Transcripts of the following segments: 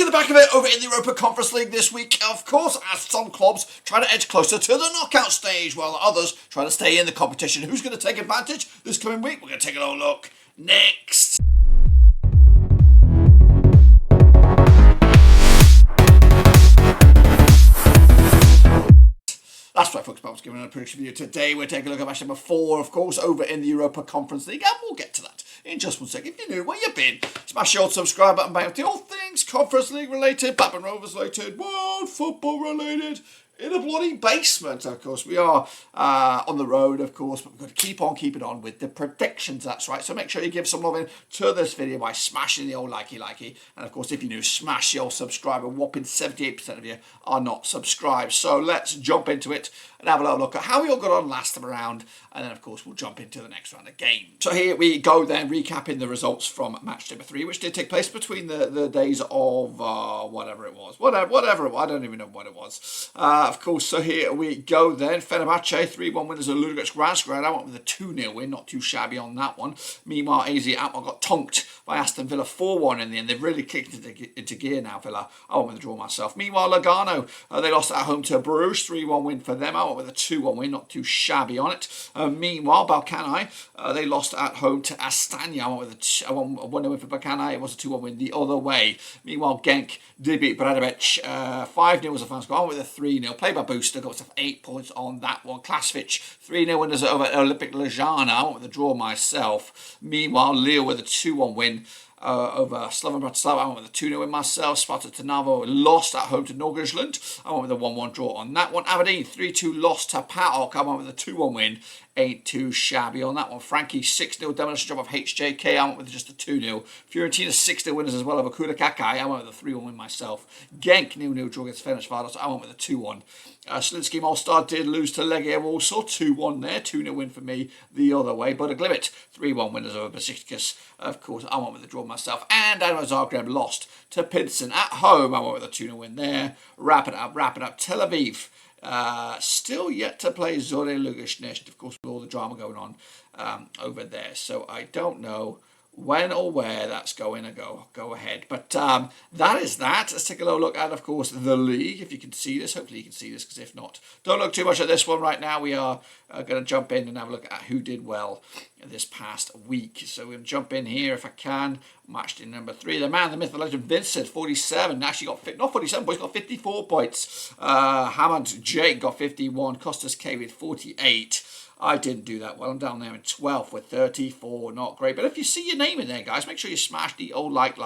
the back of it over in the Europa Conference League this week, of course, as some clubs try to edge closer to the knockout stage, while others try to stay in the competition. Who's going to take advantage this coming week? We're going to take a little look next. That's right, folks. I was giving a prediction video today. We're taking a look at match number 4, of course, over in the Europa Conference League, and we'll get to that in just 1 second. If you're new, where you been? Smash the old subscribe button, bang, the all things Conference League related, Blackburn Rovers related, world football related. In a bloody basement, of course. We are on the road, of course, but we've got to keep on keeping on with the predictions, that's right. So make sure you give some love in to this video by smashing the old likey. And, of course, if you're new, smash the old subscribe. A whopping 78% of you are not subscribed. So let's jump into it and have a little look at how we all got on last time around. And then, of course, we'll jump into the next round of games. So here we go then, recapping the results from match number 3, which did take place between the days of whatever it was. Whatever it was. I don't even know what it was. Of course, so here we go then. Fenerbahce, 3-1 winners of Ludogorets Razgrad. I went with a 2-0 win, not too shabby on that one. Meanwhile, AZ Alkmaar got tonked by Aston Villa 4-1 in the end. They've really kicked into gear now, Villa. I went with a draw myself. Meanwhile, Lugano, they lost at home to Bruges, 3-1 win for them. I went with a 2-1 win, not too shabby on it. Meanwhile, Balkani, they lost at home to Astana. I went with a 1-0 win for Balkani. It was a 2-1 win the other way. Meanwhile, Genk did beat Bradovic. 5-0 was the final score. I went with a 3-0. Played by Booster, got myself 8 points on that one. Klasovic, 3-0 winners over Olympic Ljubljana. I went with a draw myself. Meanwhile, Lille with a 2-1 win over Slovan Bratislava. I went with a 2-0 win myself. Sparta Trnavo lost at home to Nordsjælland. I went with a 1-1 draw on that one. Aberdeen 3-2 lost to PAOK. I went with a 2-1 win. Ain't too shabby on that one. Frankie 6-0 demolition job of HJK. I went with just a 2-0. Fiorentina 6-0 winners as well over Kudakakai. I went with a 3-1 win myself. Genk 0-0 draw against Ferencváros. I went with a 2-1. Slinsky Mostar did lose to Legia Warsaw. 2-1 there. 2-0 win for me the other way. But a Glimt 3-1 winners over Besiktas. Of course, I went with a draw myself. And Dinamo Zagreb lost to Pilsen at home. I went with a 2-0 win there. Wrap it up. Tel Aviv. Still yet to play Zorya Lugash, of course, with all the drama going on over there. So I don't know when or where that's going to go ahead. But that is that. Let's take a little look at, of course, the league. If you can see this, hopefully you can see this, because if not, don't look too much at this one right now. We are going to jump in and have a look at who did well this past week. So we're going to jump in here if I can. Matched in number 3. The man, the myth, the legend, Vincent, 47. Actually got, not 47 points, got 54 points. Hammond Jake got 51. Costas K with 48. I didn't do that well. I'm down there in 12th with 34. Not great. But if you see your name in there, guys, make sure you smash the old like.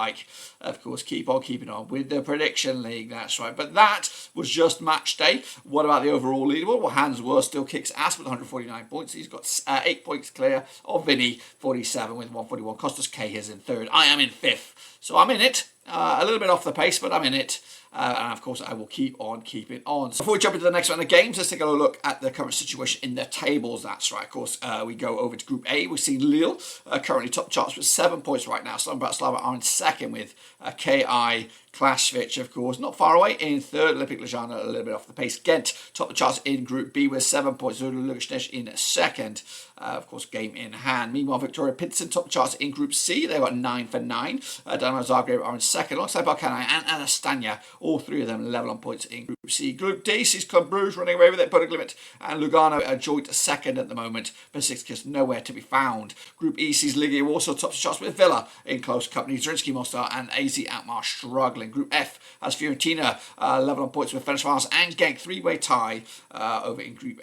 Of course, keep on keeping on with the prediction league. That's right. But that was just match day. What about the overall leaderboard? Well, Hans Wurst still kicks ass with 149 points. He's got 8 points clear of Vinny, 47 with 141. Costas K is in 3rd. I am in 5th. So I'm in it. A little bit off the pace, but I'm in it. And of course, I will keep on keeping on. So before we jump into the next round of games, let's take a look at the current situation in the tables. That's right. Of course, we go over to Group A. We see Lille currently top charts with 7 points right now. Slovan Bratislava are in 2nd with KI. Klasovic, of course, not far away in 3rd. Olympic Ljubljana a little bit off the pace. Ghent top the charts in Group B with 7 points. Zorya Lugash in 2nd. Of course, game in hand. Meanwhile, Victoria Pilsen top the charts in Group C. They've got 9 for 9. Dinamo Zagreb are in 2nd, alongside Balkani and Astana. All 3 of them level on points in Group C. Group D sees Club Bruges running away with it. But a Glimt and Lugano are joint 2nd at the moment. Besiktas nowhere to be found. Group E sees Legia Warsaw top the charts with Villa in close company. Zrinski Mostar and AZ Alkmaar struggling. Group F has Fiorentina level on points with Ferencváros and Genk. 3-way tie over in Group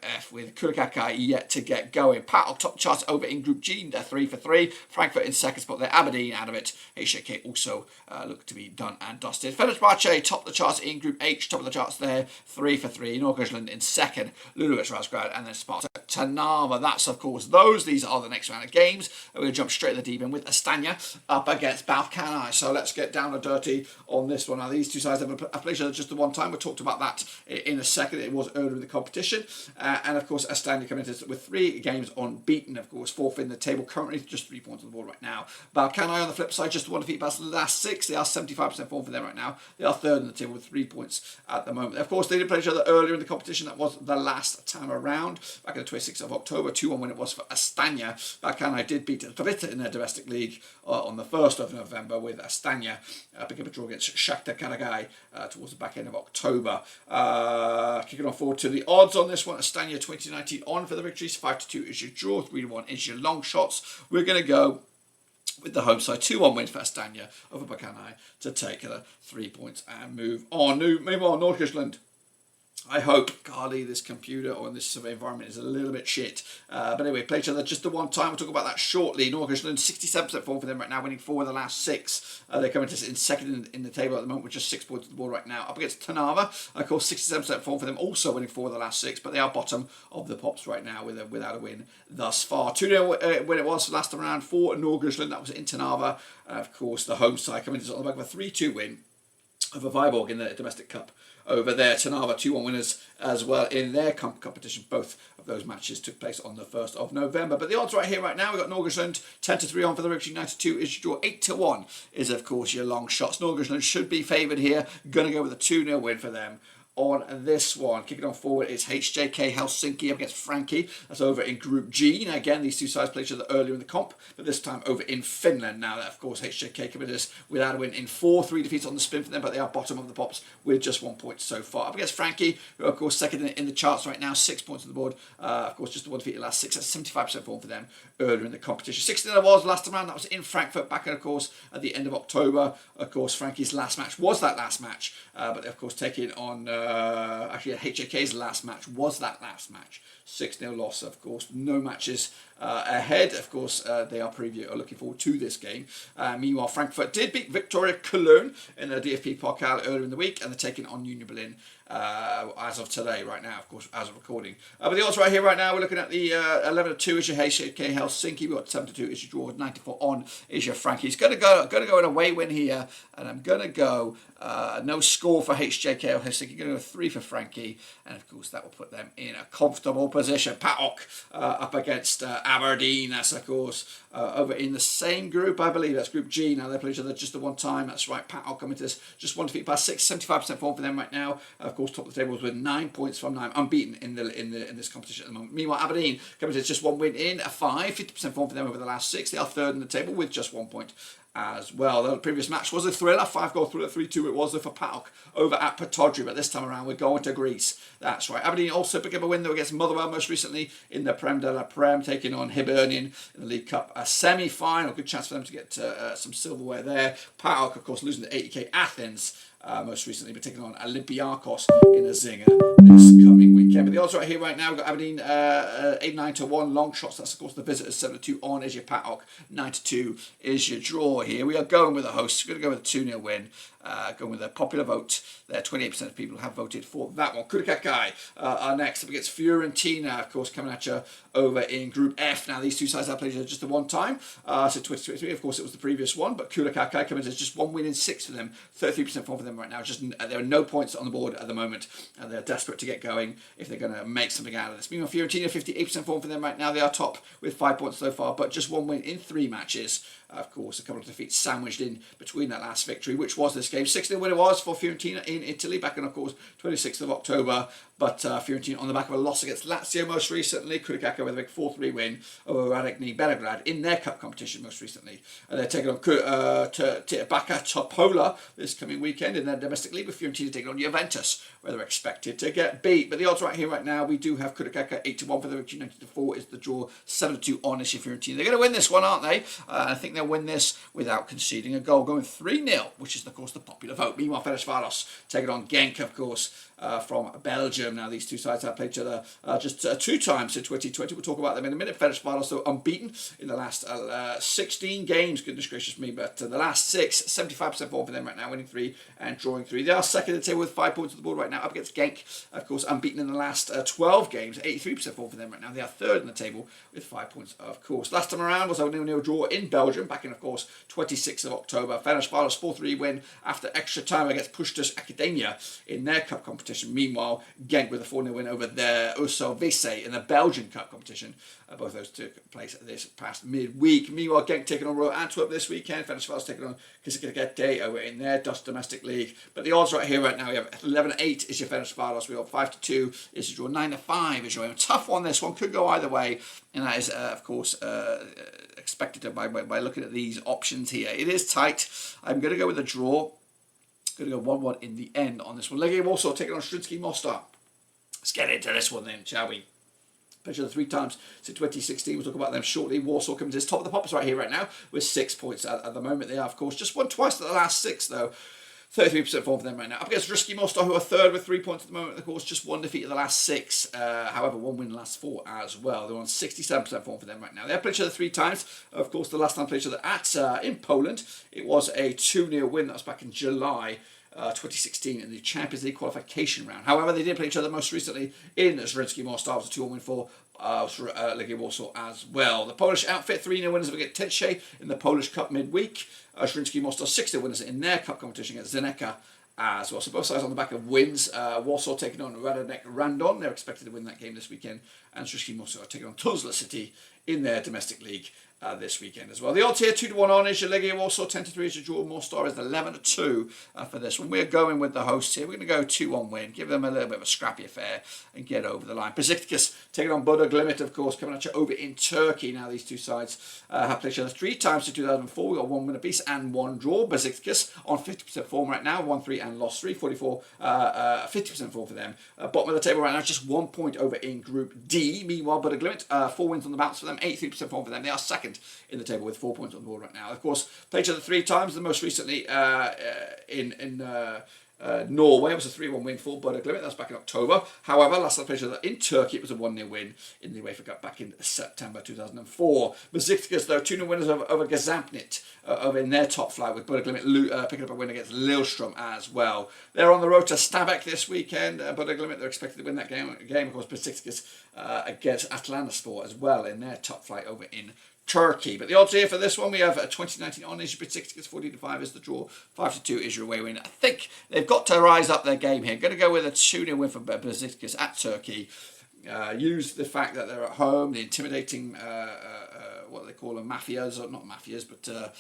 F with Kudakakai yet to get going. PAOK top charts over in Group G. They're 3 for 3. Frankfurt in 2nd spot there. Aberdeen out of it. HJK also look to be done and dusted. Fenerbahce top the charts in Group H. Top of the charts there. 3 for 3. Nordsjælland in 2nd. Ludogorets Razgrad and then Sparta Trnava. That's, of course, those. These are the next round of games. We're going to jump straight to the deep end with Astana up against Balkani. So let's get down and dirty on this one. Now, these two sides have played each other just the one time. We talked about that in a second. It was earlier in the competition. And, of course, Astana coming into with 3 games unbeaten. Of course, 4th in the table currently. Just 3 points on the board right now. Balkani on the flip side, just one defeat past the last 6. They are 75% form for them right now. They are 3rd in the table with 3 points at at the moment. Of course, they did play each other earlier in the competition. That was the last time around, back on the 26th of October. 2-1 win it was for Astana. Bacana did beat Drita in their domestic league on the 1st of November, with Astana picking up a draw against Shakhtar Karagai towards the back end of October. Kicking on forward to the odds on this one. Astana 2019 on for the victories. 5-2 is your draw. 3-1 is your long shots. We're going to go with the home side. 2-1 win for Astana over Bacana to take the 3 points and move on. Meanwhile, Nordjylland. I hope, golly, this computer or in this survey environment is a little bit shit. But anyway, play each other just the one time. We'll talk about that shortly. Nordjylland, 67% form for them right now, winning 4 of the last 6. They're coming to in second in the table at the moment with just 6 points on the board right now. Up against Tanava, of course, 67% form for them, also winning 4 of the last 6. But they are bottom of the pops right now without a win thus far. 2-0 when it was last time around for Nordjylland. That was in Tanava. Of course, the home side coming to on the back of a 3-2 win over Viborg in the domestic cup over there. Tanava 2-1 winners as well in their competition. Both of those matches took place on the 1st of November. But the odds right here right now, we've got Nordjylland 10-3 on for the victory, 92 is your draw, 8-1 is of course your long shots. Nordjylland should be favoured here. Going to go with a 2-0 win for them on this one. Kicking on forward is HJK Helsinki up against Frankie. That's over in Group G. Now again, these two sides played each other earlier in the comp, but this time over in Finland. Now that, of course, HJK committed us without a win in 4, 3 defeats on the spin for them, but they are bottom of the pops with just 1 point so far. Up against Frankie, who are, of course, second in the charts right now, 6 points on the board. Of course, just the one defeat in the last 6. That's 75% form for them earlier in the competition. 16 it was last time around. That was in Frankfurt back, of course, at the end of October. Of course, Frankie's last match was that last match, but they, of course, taking on actually HJK's last match was that last match. 6-0 loss, of course. No matches ahead. Of course, they are looking forward to this game. Meanwhile, Frankfurt did beat Victoria Cologne in the DFB Pokal earlier in the week, and they're taking on Union Berlin as of today, right now, of course, as of recording. But the odds right here, right now, we're looking at the 11-2 is your HJK Helsinki. We've got 7-2 is your draw. 94 on is your Frankie. It's going to go an away win here, and I'm going to go no score for HJK Helsinki. Going to go 3 for Frankie, and of course that will put them in a comfortable position. PAOK up against Aberdeen. That's of course over in the same group, I believe. That's Group G. Now they play each other just the one time. That's right. PAOK coming to this just 1 defeat by 6. 75% form for them right now. Of course, top of the tables with 9 points from 9, unbeaten in this competition at the moment. Meanwhile, Aberdeen coming to just 1 win in a 5. 50% form for them over the last 6. They are third in the table with just 1 point as well. The previous match was a thriller, 5-goal thriller, 3-2 it was for PAOK over at Pataudry, but this time around we're going to Greece. That's right. Aberdeen also picked up a win though against Motherwell most recently in the Prem de la Prem, taking on Hibernian in the League Cup semi-final. Good chance for them to get some silverware there. PAOK, of course, losing to 80k Athens most recently, but taking on Olympiakos in a zinger this coming weekend. But the odds right here, right now, we've got Aberdeen 8-9-1 long shots. That's, of course, the visitors. 7-2 on is your PAOK. 9-2 is your draw here. We are going with a host. We're going to go with a 2-0 win. Going with a popular vote there. 28% of people have voted for that one. Kurikakai are next up against Fiorentina, of course, coming at you over in Group F. Now, these two sides have played just the one time. So 2023, of course, it was the previous one, but Kurikakai coming as just 1 win in 6 for them. 33% form for them right now. Just there are no points on the board at the moment. They're desperate to get going if they're going to make something out of this. Meanwhile, Fiorentina, 58% form for them right now. They are top with 5 points so far, but just 1 win in 3 matches. Of course, a couple of defeats sandwiched in between that last victory, which was this game. 6-0 win it was for Fiorentina in Italy back on, of course, 26th of October. But Fiorentina on the back of a loss against Lazio most recently. Kurikaka with a big 4-3 win over Radek Belgrade in their cup competition most recently. And they're taking on Baka Topola this coming weekend in their domestic league, with Fiorentina taking on Juventus, where they're expected to get beat. But the odds right here, right now, we do have Kurikaka 8-1 for the victory, 90-4 is the draw, 7-2 on is Fiorentina. They're going to win this one, aren't they? I think they'll win this without conceding a goal, going 3-0, which is, of course, the popular vote. Meanwhile, Ferencváros taking on Genk, of course, from Belgium. Now, these two sides have played each other just 2 times in 2020. We'll talk about them in a minute. Ferencváros, though, unbeaten in the last 16 games. Goodness gracious me. But the last 6, 75% form for them right now, winning 3 and drawing 3. They are second in the table with 5 points on the board right now, up against Genk, of course, unbeaten in the last 12 games, 83% form for them right now. They are third in the table with 5 points, of course. Last time around was a 0-0 draw in Belgium back in, of course, 26th of October. Fenerbahce 4-3 win after extra time against Pushtas Academia in their cup competition. Meanwhile, Genk with a 4-0 win over their Osso-Visse in the Belgian cup competition. Both those took place this past midweek. Meanwhile, Genk taking on Royal Antwerp this weekend. Fenerbahce taking on Gameday over in their Dutch domestic league. But the odds right here, right now, we have 11-8 is your Fenerbahce. We have 5-2 is your draw. 9-5 is your own. Tough one, this one. Could go either way. And that is, of course, expected by looking at these options here. It is tight. I'm going to go with a draw. Going to go 1-1 in the end on this one. Legia Warsaw taking on Śląski Mostar. Let's get into this one then, shall we? Picture the 3 times since 2016. We'll talk about them shortly. Warsaw comes in top of the pops right here, right now, with 6 points at the moment. They are, of course, just won twice at the last 6, though. 33% form for them right now. Up against Śląski Mostar, who are third with 3 points at the moment. Of course, just 1 defeat of the last 6. However, 1 win in the last 4 as well. They're on 67% form for them right now. They have played each other 3 times. Of course, the last time played each other in Poland, it was a 2-0 win. That was back in July 2016 in the Champions League qualification round. However, they did play each other most recently in Śląski Mostar. It was a 2-1 win for Legia Warsaw as well. The Polish outfit 3-0 winners against Tetsche in the Polish Cup midweek. Śląski Mostar 6-0 winners in their cup competition against Zeneka as well. So both sides on the back of wins. Warsaw taking on Radonek Randon. They're expected to win that game this weekend. And Śląski Mostar are taking on Tuzla City in their domestic league this weekend as well. The odds here 2-1 on is your Legia Warsaw, 10-3 is your draw. Mostar is 11-2 for this one. We're going with the hosts here. We're going to go 2-1 win, give them a little bit of a scrappy affair and get over the line. Besiktas taking on Bodo Glimt, of course, coming at you over in Turkey. Now these two sides have played each other 3 times in 2004. We got 1 win apiece and 1 draw. Besiktas on 50% form right now, 1-3 and lost 3, 50% form for them. Bottom of the table right now, just 1 point over in Group D. Meanwhile, Bodo Glimt, 4 wins on the bounce for them, 83% form for them. They are second in the table with 4 points on the board right now. Of course, played each other 3 times. The most recently in Norway, it was a 3-1 win for Bodo Glimt. That's back in October. However, last time played each other in Turkey, it was a 1-0 win in the UEFA Cup back in September 2004. Besiktas, though, 2-0 winners over Gazampnit over in their top flight, with Bodo Glimt picking up a win against Lillestrøm as well. They're on the road to Stabæk this weekend. Bodo Glimt, they're expected to win that game. Of course, Besiktas against Atlantaspor as well in their top flight over in Turkey. But the odds here for this one, we have 2019 on is your Besiktas, 14-5 is the draw, 5-2 is your away win. I think they've got to rise up their game here. Going to go with a 2-0 win for Besiktas at Turkey. Use the fact that they're at home, the intimidating, what they call them, mafias, or not mafias, but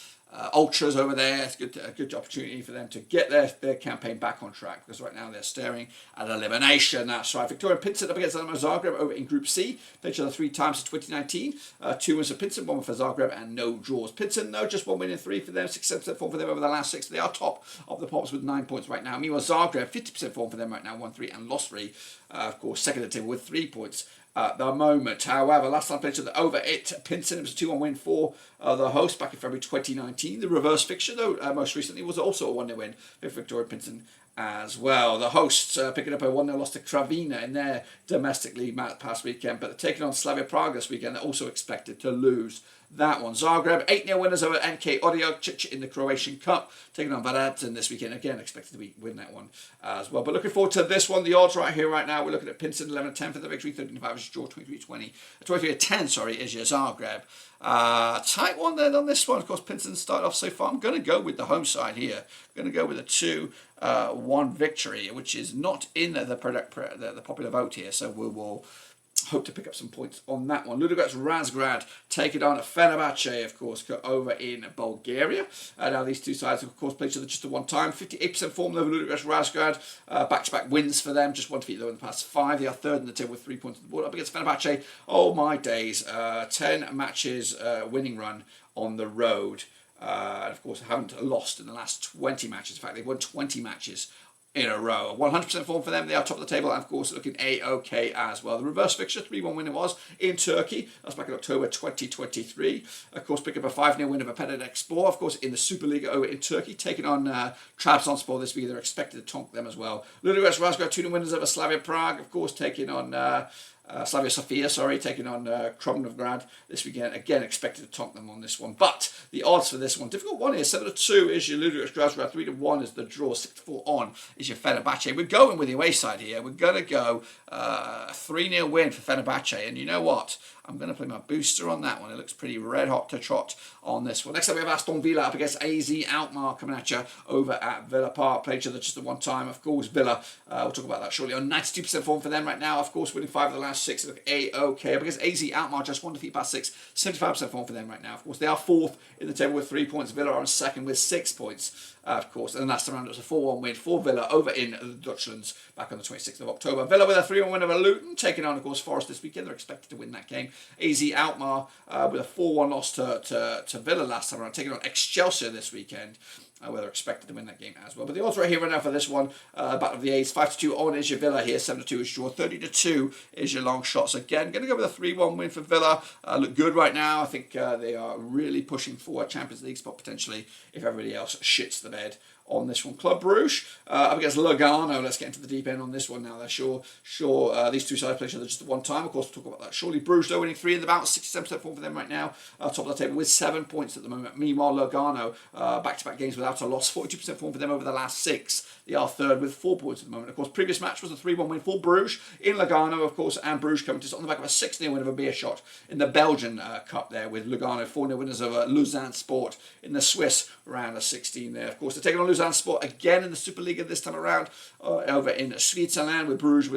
ultras over there. It's a good opportunity for them to get their campaign back on track, because right now they're staring at elimination. That's right. Victoria Pilsen up against Dinamo Zagreb over in Group C. Played each other 3 times in 2019. 2 wins for Pilsen, 1 for Zagreb, and no draws. Pilsen, no, just 1 win in 3 for them, 6% form for them over the last 6. They are top of the pops with 9 points right now. Meanwhile, Zagreb, 50% form for them right now, 1-3 and lost 3. Of course, second at the table with 3 points at the moment. However, last time played to over it, Pilsen, it was a 2-1 win for the host back in February 2019. The reverse fixture, though, most recently was also a 1-0 win for Victoria Pilsen as well. The hosts picking up a 1-0 loss to Kravina in their domestic league past weekend, but they're taking on Slavia Prague this weekend. They're also expected to lose that one. Zagreb, 8-0 winners over NK Orjavcic in the Croatian Cup, taking on Varatin this weekend. Again, expected to win that one as well. But looking forward to this one. The odds right here, right now, we're looking at Pilsen 11-10 for the victory, 13-5 is your draw, 23-10, sorry, is your Zagreb. Tight one then on this one. Of course, Pilsen started off so far. I'm going to go with the home side here. I'm going to go with a 2-1 victory, which is not in the popular vote here. So we will hope to pick up some points on that one. Ludogorets Razgrad take it on Fenerbahce, of course, over in Bulgaria. Now these two sides, of course, played each other just the one time. 58% form over Ludogorets Razgrad. Back-to-back wins for them. Just 1 defeat though in the past 5. They are third in the table with 3 points on the board. Up against Fenerbahce, oh my days. 10 matches winning run on the road. And of course, haven't lost in the last 20 matches. In fact, they've won 20 matches in a row. 100% form for them. They are top of the table, and of course looking A-OK as well. The reverse fixture, 3-1 win it was in Turkey. That's back in October 2023. Of course, pick up a 5-0 win over Petrodekspor, of course, in the Superliga over in Turkey, taking on Trabzonspor this week. They're expected to tonk them as well. Ludogorets Razgrad, 2-0 winners over Slavia Prague, of course, taking on Slavia Sofia, taking on Kromnovgrad this weekend. Again, expected to tonk them on this one. But the odds for this one, difficult one here. 7-2 is your Ludwig Strasbourg. 3-1 is the draw. 6-4 on is your Fenerbahce. We're going with the away side here. We're going to go 3-0 win for Fenerbahce. And you know what? I'm going to play my booster on that one. It looks pretty red hot to trot on this one. Next up, we have Aston Villa up against AZ Alkmaar coming at you over at Villa Park. Played each other just the one time. Of course, Villa, we'll talk about that shortly. On 92% form for them right now. Of course, winning 5 of the last 6. Look A-OK. Up against AZ Alkmaar, just 1 defeat past 6. 75% form for them right now. Of course, they are 4th in the table with 3 points. Villa are on 2nd with 6 points. Of course, and then last time around it was a 4-1 win for Villa over in the Dutchlands back on the 26th of October. Villa with a 3-1 win over Luton, taking on, of course, Forest this weekend. They're expected to win that game. AZ Alkmaar with a 4-1 loss to Villa last time around, taking on Excelsior this weekend. Where they're expected to win that game as well. But the odds right here right now for this one, Battle of the A's, 5-2 on is your Villa here, 7-2 is draw, 30-2 is your long shots. Again, going to go with a 3-1 win for Villa. Look good right now. I think they are really pushing for a Champions League spot potentially if everybody else shits the bed on this one. Club Bruges up against Lugano. Let's get into the deep end on this one now. They're sure these two sides play each other just at one time. Of course, we'll talk about that shortly. Bruges, though, winning 3 in the bout, 67% form for them right now. Top of the table with 7 points at the moment. Meanwhile, Lugano, back-to-back games without a loss, 42% form for them over the last 6. They are 3rd with 4 points at the moment. Of course, previous match was a 3-1 win for Bruges in Lugano, of course, and Bruges coming to us on the back of a 6-0 win over Beerschot in the Belgian Cup there with Lugano, 4-0 winners over Lausanne Sport in the Swiss round of 16 there. Of course, they're taking on Lausanne Sport again in the Superliga this time around over in Switzerland with Bruges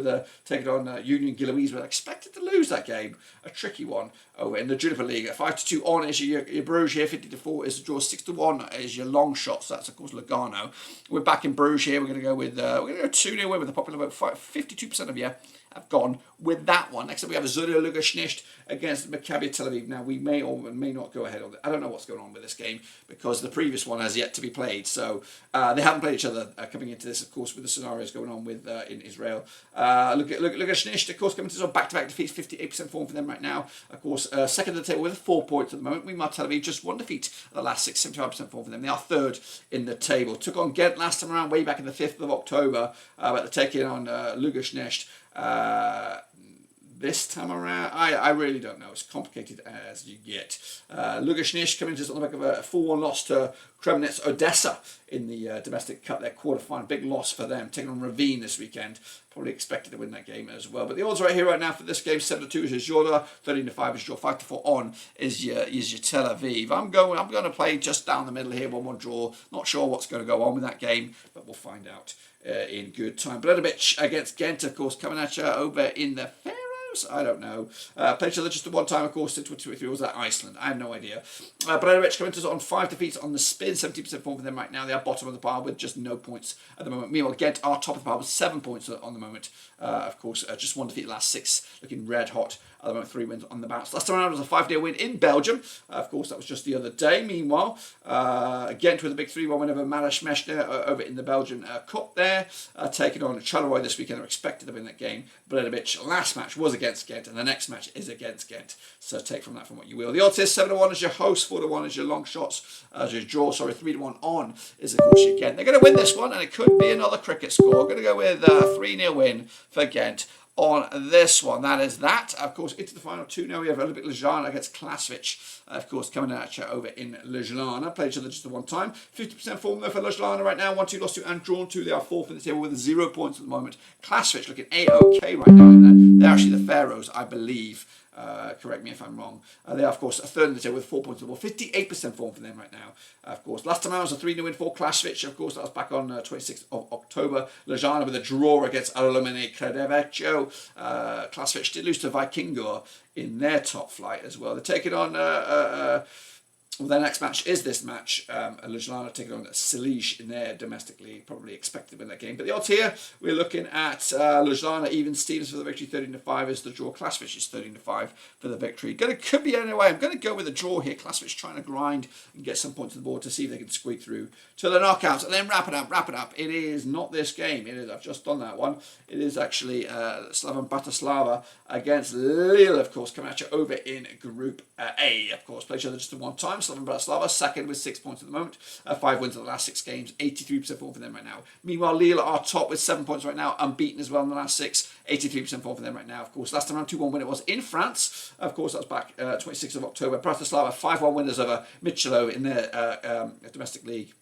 taking on Union Gilloise, but expected to lose that game. A tricky one over in the Juniper League. 5-2 on is your Bruges here, 50-4 is the draw, 6-1 is your long shots. That's of course Lugano. We're back in Bruges here. We're going to go with 2-0 win with a popular vote. 52% of you have gone with that one. Next up, we have Zorya Lugashnisht against Maccabi Tel Aviv. Now, we may or may not go ahead on it. I don't know what's going on with this game because the previous one has yet to be played. So they haven't played each other coming into this, of course, with the scenarios going on with in Israel. Lugashnisht, of course, coming to back-to-back defeats, 58% form for them right now. Of course, 2nd of the table with 4 points at the moment. Meanwhile, Tel Aviv just 1 defeat at the last 6, 75% form for them. They are 3rd in the table. Took on Ghent last time around, way back in the 5th of October, but they're taking on Lugashnisht. This time around, I really don't know. It's complicated as you get. Lugashnisht coming just on the back of a 4-1 loss to Kremnitz Odessa in the domestic cup, their quarterfinal. Big loss for them. Taking on Ravine this weekend. Probably expected to win that game as well. But the odds right here, right now for this game, 7-2 is your Jorda, 13-5 is your 5-4 on is your Tel Aviv. I'm going to play just down the middle here, 1-1 draw. Not sure what's going to go on with that game, but we'll find out in good time. Bledovic against Ghent, of course, coming at you over in the Faroes. I don't know. Played each other just the one time, of course, since 2023. Was that Iceland? I have no idea. Bledovic coming to us on 5 defeats on the spin, 70% form for them right now. They are bottom of the pile with just no points at the moment. Meanwhile, Ghent are top of the pile with 7 points on the moment. Of course, just 1 defeat the last 6, looking red hot. At the moment, 3 wins on the bounce. Last time around was a 5-0 win in Belgium. Of course, that was just the other day. Meanwhile, Ghent with a big 3-1 win over Marash Meshner over in the Belgian Cup there. Taking on Charleroi this weekend. They're expected to win that game. Bledovic, last match was against Ghent, and the next match is against Ghent. So take from that from what you will. The odds is 7-1 is your host, 4-1 is your long shots, as your draw. 3-1 on is of course your Ghent. They're going to win this one, and it could be another cricket score. I'm going to go with a 3-0 win for Ghent on this one. That is that. Of course, into the final 2 now. We have Olympic Ljubljana against Klasvich, of course, coming at you over in Ljubljana. Played each other just the one time. 50% form there for Ljubljana right now. 1-2 lost to and drawn 2. They are 4th in the table with 0 points at the moment. Klasvich looking A-OK right now. They're actually the Faroes, I believe. Correct me if I'm wrong. They are, of course, 3rd in the table with 4 points at the ball. 58% form for them right now. Of course, last time out was a 3-0 win for Klasvich. Of course, that was back on 26th of October. Ljubljana with a draw against Alumini Crevecchio. Klasvich did lose to Vikingor in their top flight as well. They're taking on well, their next match is this match. Ljubljana taking on Silic in their domestic league. Probably expected to win that game. But the odds here, we're looking at Ljubljana even Stevens for the victory. 13-5 is the draw. Klasvich is 13-5 for the victory. Could be anyway. I'm going to go with a draw here. Klasvich trying to grind and get some points on the board to see if they can squeak through to the knockouts. And then wrap it up. It is not this game. It is. I've just done that one. It is actually Slavan Bratislava against Lille, of course, coming at you over in Group A. Of course, played each other just the one time. Slovan Bratislava, second with 6 points at the moment. 5 wins in the last 6 games, 83% form for them right now. Meanwhile, Lille are top with 7 points right now, unbeaten as well in the last 6, 83% form for them right now. Of course, last time around 2-1 win it was in France. Of course, that was back 26th of October. Bratislava 5-1 winners over Michelo in their domestic league.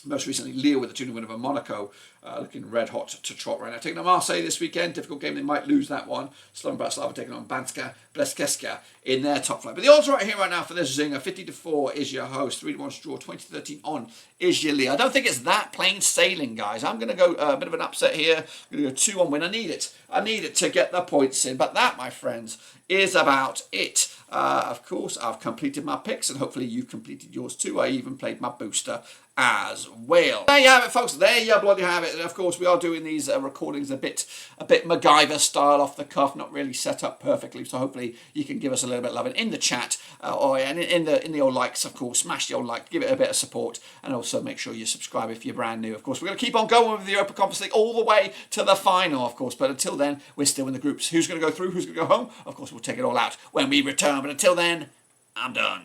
Most recently, Lille with a 2-0 win over Monaco, looking red hot to trot right now. Taking on Marseille this weekend, difficult game, they might lose that one. Slovan Bratislava taking on Banska Brzeziska in their top flight. But the odds right here right now for this zinger, 50-4 is your host, 3-1 draw, 20-13 on is your lead. I don't think it's that plain sailing, guys. I'm going to go a bit of an upset here. I'm going to go 2-1 win. I need it to get the points in. But that, my friends, is about it. Of course, I've completed my picks, and hopefully you've completed yours too. I even played my booster as well. There you have it, folks. There you bloody have it. And of course, we are doing these recordings a bit MacGyver style, off the cuff, not really set up perfectly. So hopefully you can give us a little bit of love in the chat, or in the old likes. Of course, smash the old like, give it a bit of support, and also make sure you subscribe if you're brand new. Of course, we're going to keep on going with the Europa Conference League all the way to the final, of course. But until then, we're still in the groups. Who's going to go through? Who's going to go home? Of course, we'll take it all out when we return. But until then, I'm done.